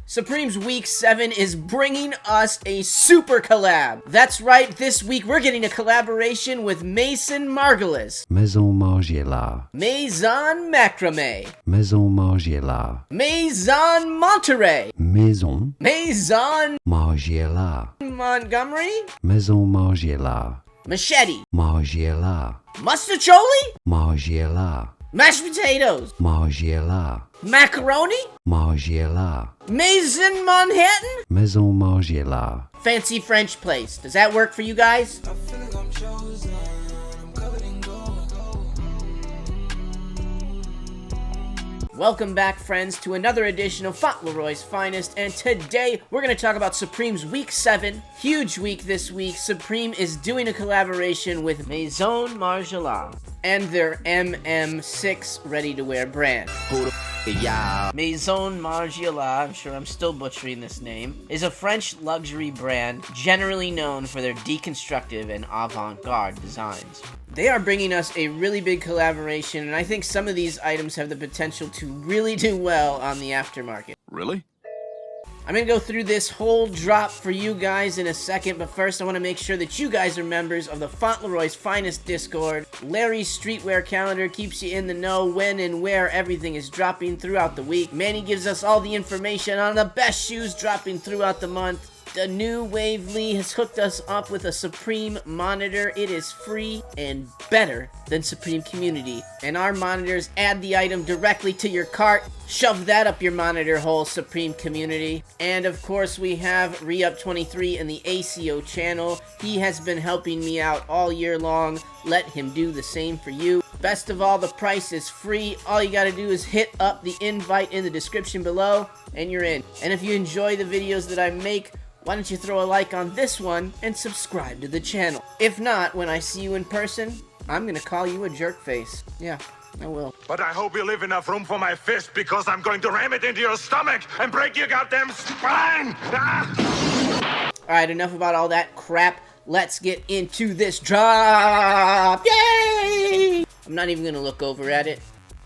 Supreme's Week 7 is bringing us a super collab. That's right, this week we're getting a collaboration with Maison Margiela's Maison Margiela. Maison Macrame. Maison Margiela. Maison Monterey. Maison Maison Margiela. Montgomery. Maison Margiela. Machete. Margiela. Mustacholi. Margiela. Mashed potatoes. Margiela. Macaroni. Margiela. Maison Manhattan. Maison Margiela. Fancy French place. Does that work for you guys? Welcome back, friends, to another edition of Fauntleroy's Finest, and today we're going to talk about Supreme's Week 7. Huge week this week. Supreme is doing a collaboration with Maison Margiela and their MM6 ready-to-wear brand. Maison Margiela, I'm sure I'm still butchering this name, is a French luxury brand generally known for their deconstructive and avant-garde designs. They are bringing us a really big collaboration, and I think some of these items have the potential to really do well on the aftermarket. Really? I'm going to go through this whole drop for you guys in a second, but first I want to make sure that you guys are members of the Fauntleroy's Finest Discord. Larry's Streetwear Calendar keeps you in the know when and where everything is dropping throughout the week. Manny gives us all the information on the best shoes dropping throughout the month. The new Wave Lee has hooked us up with a Supreme monitor. It is free and better than Supreme Community. And our monitors add the item directly to your cart. Shove that up your monitor hole, Supreme Community. And of course we have Re-Up23 in the ACO channel. He has been helping me out all year long. Let him do the same for you. Best of all, the price is free. All you gotta do is hit up the invite in the description below and you're in. And if you enjoy the videos that I make, why don't you throw a like on this one and subscribe to the channel? If not, when I see you in person, I'm gonna call you a jerk face. Yeah, I will. But I hope you leave enough room for my fist, because I'm going to ram it into your stomach and break your goddamn spine! Ah! Alright, enough about all that crap. Let's get into this drop! Yay! I'm not even gonna look over at it.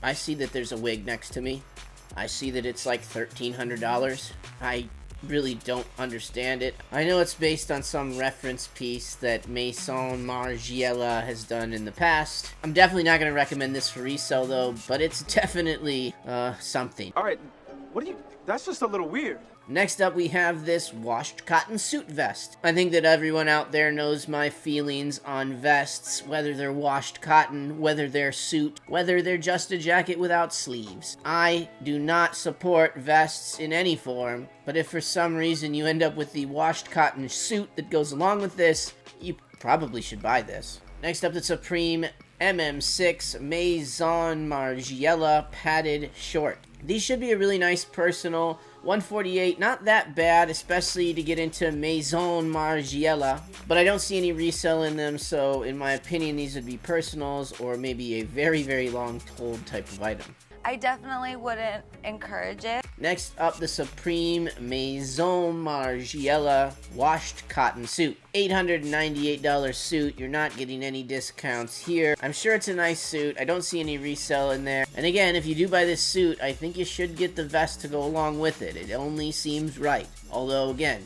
I see that there's a wig next to me. I see that it's like $1,300. I really don't understand it. I know it's based on some reference piece that Maison Margiela has done in the past. I'm definitely not going to recommend this for resale though, but it's definitely something. Alright, that's just a little weird. Next up, we have this washed cotton suit vest. I think that everyone out there knows my feelings on vests, whether they're washed cotton, whether they're suit, whether they're just a jacket without sleeves. I do not support vests in any form, but if for some reason you end up with the washed cotton suit that goes along with this, you probably should buy this. Next up, the Supreme MM6 Maison Margiela padded short. These should be a really nice personal. $148, not that bad, especially to get into Maison Margiela, but I don't see any resale in them, so in my opinion these would be personals or maybe a very, very long told type of item. I definitely wouldn't encourage it. Next up, the Supreme Maison Margiela washed cotton suit. $898 suit. You're not getting any discounts here. I'm sure it's a nice suit. I don't see any resale in there. And again, if you do buy this suit, I think you should get the vest to go along with it. It only seems right. Although, again,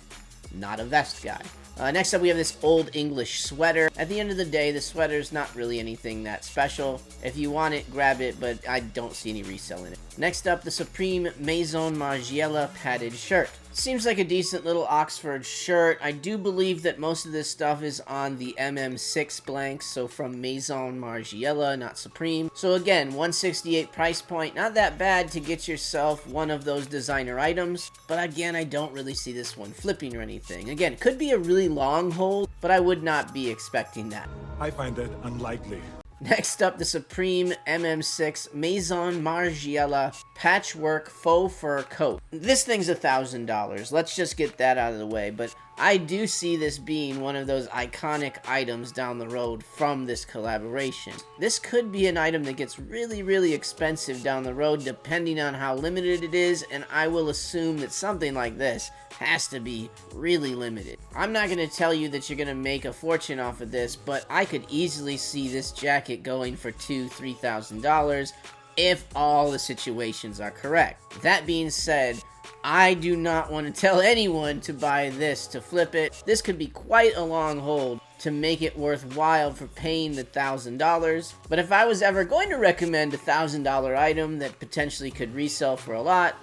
not a vest guy. Next up, we have this Old English sweater. At the end of the day, the sweater's not really anything that special. If you want it, grab it, but I don't see any resale in it. Next up, the Supreme Maison Margiela padded shirt. Seems like a decent little Oxford shirt. I do believe that most of this stuff is on the MM6 blanks, so from Maison Margiela, not Supreme. So again, $168 price point, not that bad to get yourself one of those designer items, but again, I don't really see this one flipping or anything. Again, it could be a really long hold, but I would not be expecting that. I find that unlikely. Next up, the Supreme MM6 Maison Margiela patchwork faux fur coat. This thing's $1,000. Let's just get that out of the way, but I do see this being one of those iconic items down the road from this collaboration. This could be an item that gets really, really expensive down the road depending on how limited it is, and I will assume that something like this has to be really limited. I'm not going to tell you that you're going to make a fortune off of this, but I could easily see this jacket going for $2,000–$3,000 if all the situations are correct. That being said, I do not want to tell anyone to buy this to flip it. This could be quite a long hold to make it worthwhile for paying the $1,000. But if I was ever going to recommend a $1,000 item that potentially could resell for a lot,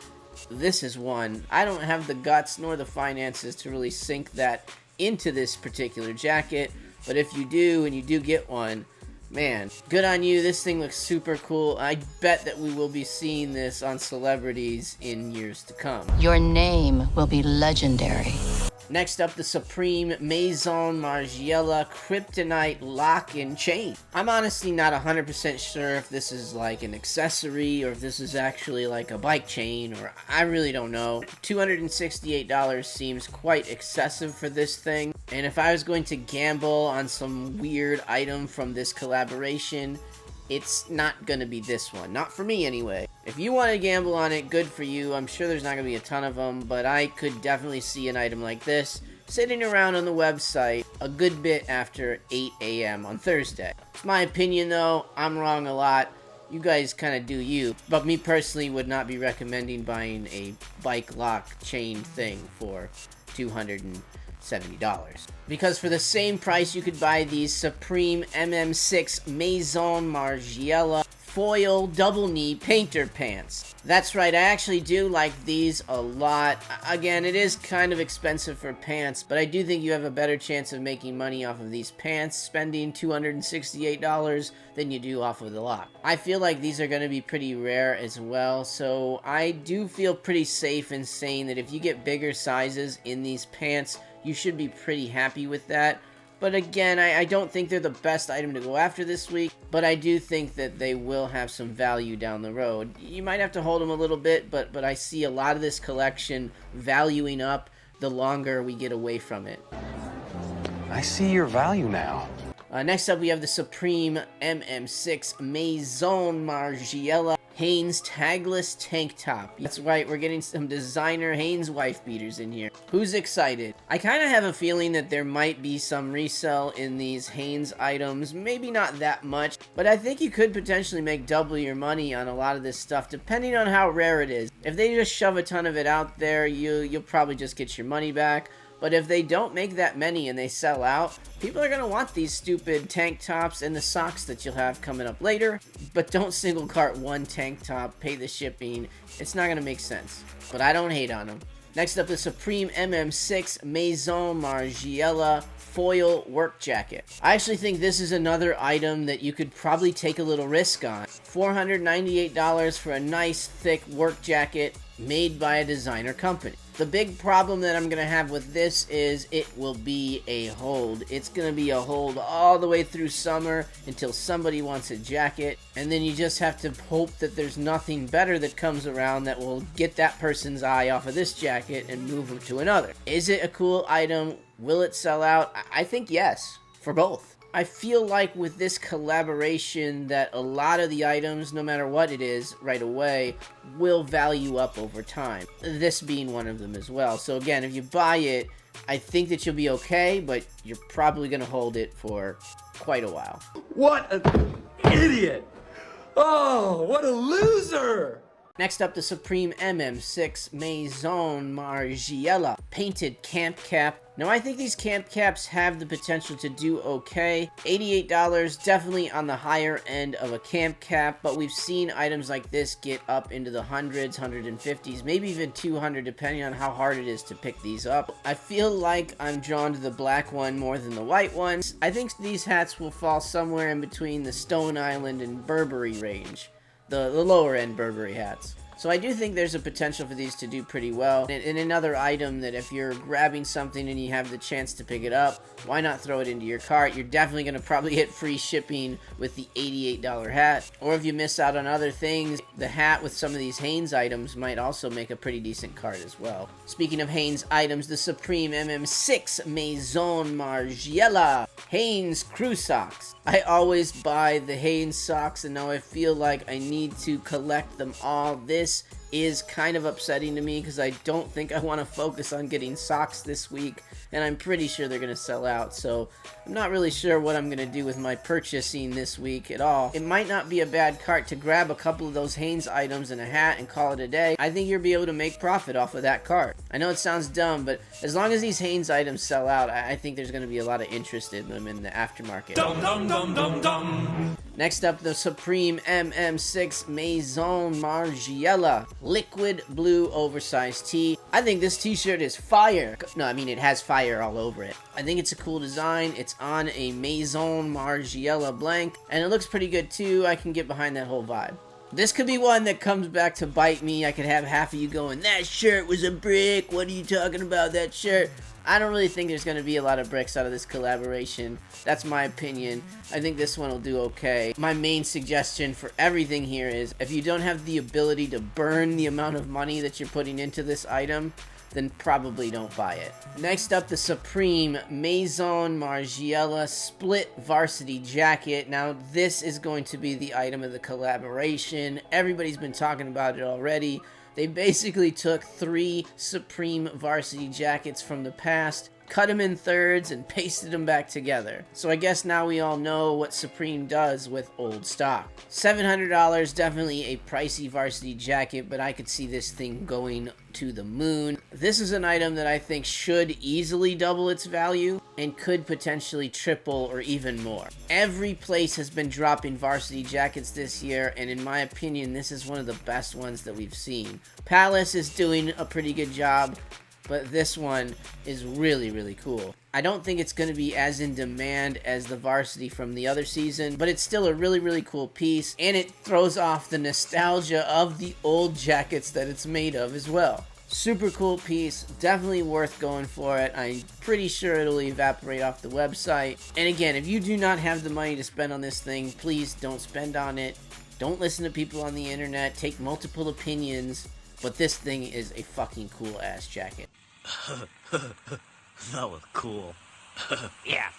this is one. I don't have the guts nor the finances to really sink that into this particular jacket, but if you do and you do get one, man, good on you. This thing looks super cool. I bet that we will be seeing this on celebrities in years to come. Your name will be legendary. Next up, the Supreme Maison Margiela Kryptonite Lock and Chain. I'm honestly not 100% sure if this is like an accessory or if this is actually like a bike chain, or I really don't know. $268 seems quite excessive for this thing. And if I was going to gamble on some weird item from this collaboration, it's not gonna be this one. Not for me anyway. If you want to gamble on it, good for you. I'm sure there's not gonna be a ton of them, but I could definitely see an item like this sitting around on the website a good bit after 8 a.m. on Thursday. It's my opinion though, I'm wrong a lot. You guys kind of do you. But me personally would not be recommending buying a bike lock chain thing for $270. Because for the same price you could buy these Supreme MM6 Maison Margiela foil double knee painter pants. That's right, I actually do like these a lot. Again, it is kind of expensive for pants, but I do think you have a better chance of making money off of these pants spending $268 than you do off of the lock. I feel like these are going to be pretty rare as well, so I do feel pretty safe in saying that if you get bigger sizes in these pants, you should be pretty happy with that. But again, I don't think they're the best item to go after this week, but I do think that they will have some value down the road. You might have to hold them a little bit, but I see a lot of this collection valuing up the longer we get away from it. I see your value now. Next up, we have the Supreme MM6 Maison Margiela Hanes tagless tank top. That's right, we're getting some designer Hanes wife beaters in here. Who's excited? I kind of have a feeling that there might be some resell in these Hanes items. Maybe not that much, but I think you could potentially make double your money on a lot of this stuff, depending on how rare it is. If they just shove a ton of it out there, you'll probably just get your money back. But if they don't make that many and they sell out, people are going to want these stupid tank tops and the socks that you'll have coming up later. But don't single cart one tank top, pay the shipping. It's not going to make sense. But I don't hate on them. Next up, the Supreme MM6 Maison Margiela foil work jacket. I actually think this is another item that you could probably take a little risk on. $498 for a nice thick work jacket made by a designer company. The big problem that I'm going to have with this is it will be a hold. It's going to be a hold all the way through summer until somebody wants a jacket, and then you just have to hope that there's nothing better that comes around that will get that person's eye off of this jacket and move them to another. Is it a cool item? Will it sell out? I think yes, for both. I feel like with this collaboration that a lot of the items, no matter what it is, right away, will value up over time. This being one of them as well. So again, if you buy it, I think that you'll be okay, but you're probably going to hold it for quite a while. What an idiot! Oh, what a loser! Next up, the Supreme MM6 Maison Margiela painted camp cap. Now, I think these camp caps have the potential to do okay. $88, definitely on the higher end of a camp cap, but we've seen items like this get up into the hundreds, 150s, maybe even 200, depending on how hard it is to pick these up. I feel like I'm drawn to the black one more than the white ones. I think these hats will fall somewhere in between the Stone Island and Burberry range. The lower end Burberry hats. So I do think there's a potential for these to do pretty well. And another item that if you're grabbing something and you have the chance to pick it up, why not throw it into your cart? You're definitely going to probably get free shipping with the $88 hat. Or if you miss out on other things, the hat with some of these Hanes items might also make a pretty decent cart as well. Speaking of Hanes items, the Supreme MM6 Maison Margiela Hanes crew socks. I always buy the Hanes socks, and now I feel like I need to collect them all. This is kind of upsetting to me because I don't think I want to focus on getting socks this week, and I'm pretty sure they're going to sell out, so I'm not really sure what I'm going to do with my purchasing this week at all. It might not be a bad cart to grab a couple of those Hanes items and a hat and call it a day. I think you'll be able to make profit off of that cart. I know it sounds dumb, but as long as these Hanes items sell out, I think there's going to be a lot of interest in them in the aftermarket. Dum dum dum dum dum. Next up, the Supreme MM6 Maison Margiela Liquid Blue Oversized Tee. I think this t-shirt is fire. No, I mean, it has fire all over it. I think it's a cool design. It's on a Maison Margiela blank, and it looks pretty good too. I can get behind that whole vibe. This could be one that comes back to bite me. I could have half of you going, that shirt was a brick. What are you talking about, that shirt? I don't really think there's going to be a lot of bricks out of this collaboration. That's my opinion. I think this one will do okay. My main suggestion for everything here is if you don't have the ability to burn the amount of money that you're putting into this item, then probably don't buy it. Next up, the Supreme Maison Margiela Split Varsity Jacket. Now, this is going to be the item of the collaboration. Everybody's been talking about it already. They basically took 3 Supreme varsity jackets from the past, cut them in thirds, and pasted them back together. So I guess now we all know what Supreme does with old stock. $700, definitely a pricey varsity jacket, but I could see this thing going to the moon. This is an item that I think should easily double its value and could potentially triple or even more. Every place has been dropping varsity jackets this year, and in my opinion, this is one of the best ones that we've seen. Palace is doing a pretty good job, but this one is really, really cool. I don't think it's going to be as in demand as the varsity from the other season, but it's still a really, really cool piece, and it throws off the nostalgia of the old jackets that it's made of as well. Super cool piece, definitely worth going for it. I'm pretty sure it'll evaporate off the website. And again, if you do not have the money to spend on this thing, please don't spend on it. Don't listen to people on the internet, take multiple opinions, but this thing is a fucking cool ass jacket. That was cool. Yeah.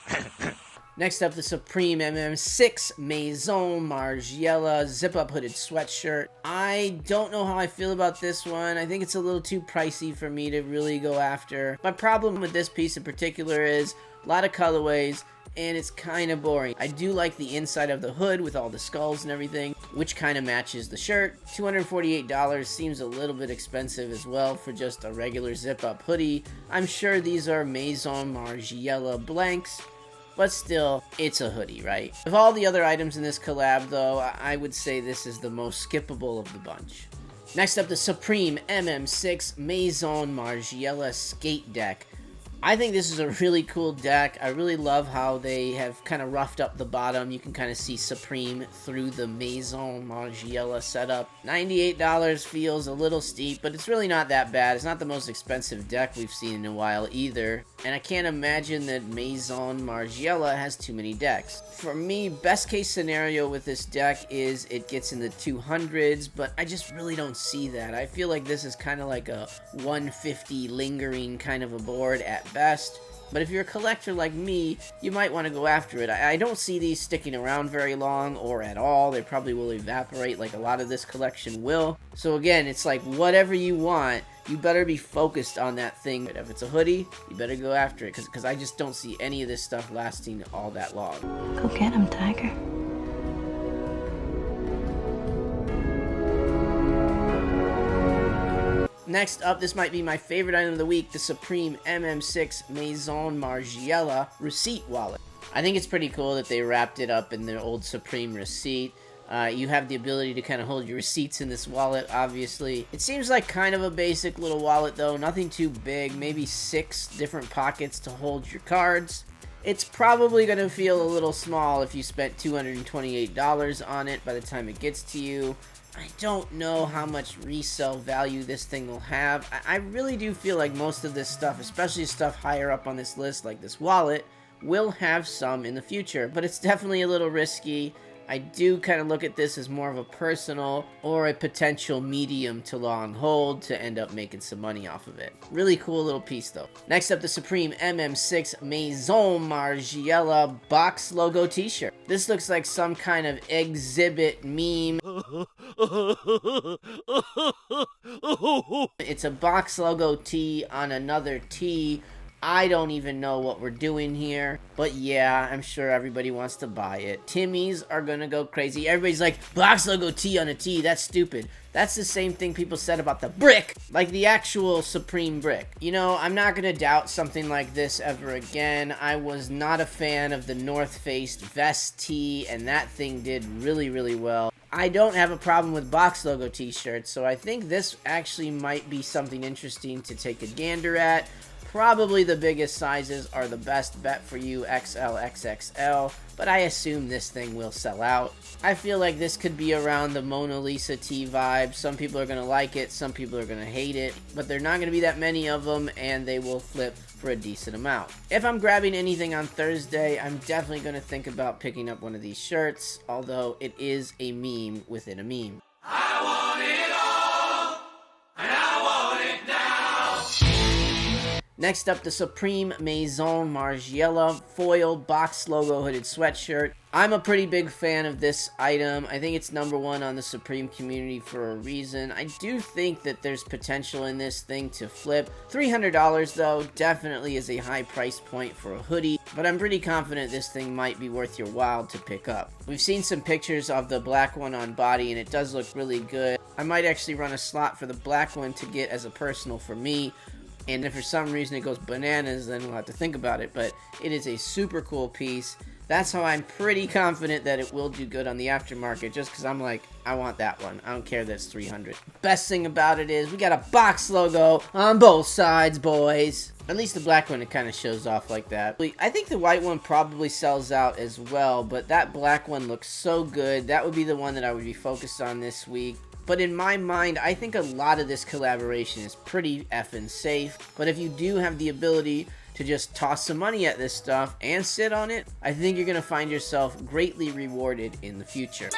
Next up, the Supreme MM6 Maison Margiela zip-up hooded sweatshirt. I don't know how I feel about this one. I think it's a little too pricey for me to really go after. My problem with this piece in particular is a lot of colorways, and it's kind of boring. I do like the inside of the hood with all the skulls and everything, which kind of matches the shirt. $248 seems a little bit expensive as well for just a regular zip-up hoodie. I'm sure these are Maison Margiela blanks, but still, it's a hoodie, right? Of all the other items in this collab, though, I would say this is the most skippable of the bunch. Next up, the Supreme MM6 Maison Margiela Skate Deck. I think this is a really cool deck. I really love how they have kind of roughed up the bottom. You can kind of see Supreme through the Maison Margiela setup. $98 feels a little steep, but it's really not that bad. It's not the most expensive deck we've seen in a while either. And I can't imagine that Maison Margiela has too many decks. For me, best case scenario with this deck is it gets in the 200s, but I just really don't see that. I feel like this is kind of like a 150 lingering kind of a board at best. But if you're a collector like me, you might want to go after it. I don't see these sticking around very long or at all. They probably will evaporate like a lot of this collection will. So again, it's like whatever you want, you better be focused on that thing. If it's a hoodie, you better go after it because I just don't see any of this stuff lasting all that long. Go get him, Tiger. Next up, this might be my favorite item of the week, the Supreme MM6 Maison Margiela receipt wallet. I think it's pretty cool that they wrapped it up in their old Supreme receipt. You have the ability to kind of hold your receipts in this wallet, obviously. It seems like kind of a basic little wallet though, nothing too big, maybe 6 different pockets to hold your cards. It's probably going to feel a little small if you spent $228 on it by the time it gets to you. I don't know how much resale value this thing will have. I really do feel like most of this stuff, especially stuff higher up on this list like this wallet, will have some in the future, but it's definitely a little risky. I do kind of look at this as more of a personal or a potential medium to long hold to end up making some money off of it. Really cool little piece though. Next up, the Supreme MM6 Maison Margiela box logo t-shirt. This looks like some kind of exhibit meme. It's a box logo tee on another tee. I don't even know what we're doing here, but yeah, I'm sure everybody wants to buy it. Timmies are gonna go crazy. Everybody's like, box logo tee on a tee, that's stupid. That's the same thing people said about the brick, like the actual Supreme brick. You know, I'm not gonna doubt something like this ever again. I was not a fan of the North Face vest tee, and that thing did really, really well. I don't have a problem with box logo t-shirts, so I think this actually might be something interesting to take a gander at. Probably the biggest sizes are the best bet for you, XL, XXL, but I assume this thing will sell out. I feel like this could be around the Mona Lisa tee vibe. Some people are going to like it, some people are going to hate it, but there are not going to be that many of them, and they will flip for a decent amount. If I'm grabbing anything on Thursday, I'm definitely going to think about picking up one of these shirts, although it is a meme within a meme. I want it all, and I want it now. Next up, the Supreme Maison Margiela foil box logo hooded sweatshirt. I'm a pretty big fan of this item. I think it's #1 on the Supreme community for a reason. I do think that there's potential in this thing to flip. $300 though definitely is a high price point for a hoodie, but I'm pretty confident this thing might be worth your while to pick up. We've seen some pictures of the black one on body and it does look really good. I might actually run a slot for the black one to get as a personal for me. And if for some reason it goes bananas, then we'll have to think about it. But it is a super cool piece. That's how I'm pretty confident that it will do good on the aftermarket, just because I'm like, I want that one. I don't care that it's $300. Best thing about it is we got a box logo on both sides, boys. At least the black one, it kind of shows off like that. I think the white one probably sells out as well, but that black one looks so good. That would be the one that I would be focused on this week. But in my mind, I think a lot of this collaboration is pretty effing safe. But if you do have the ability to just toss some money at this stuff and sit on it, I think you're going to find yourself greatly rewarded in the future.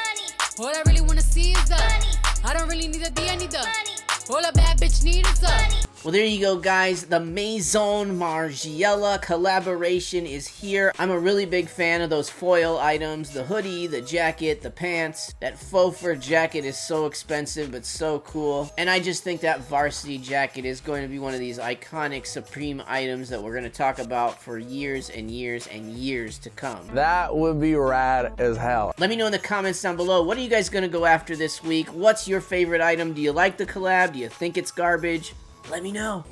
All I really want to see is the money. I don't really need a D, I need the money. All a bad bitch need is the money. Well, there you go, guys. The Maison Margiela collaboration is here. I'm a really big fan of those foil items. The hoodie, the jacket, the pants. That faux fur jacket is so expensive, but so cool. And I just think that varsity jacket is going to be one of these iconic Supreme items that we're going to talk about for years and years and years to come. That would be rad as hell. Let me know in the comments down below, what are you guys going to go after this week? What's your favorite item? Do you like the collab? Do you think it's garbage? Let me know.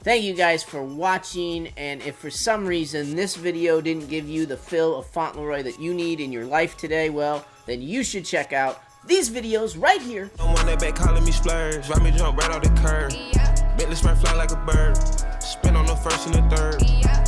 Thank you guys for watching, and if for some reason this video didn't give you the fill of Fauntleroy that you need in your life today, well, then you should check out these videos right here. I'm on that back calling me splurge, ride me jump right off the curb. Bentley spray fly like a bird, spin on the first and the third.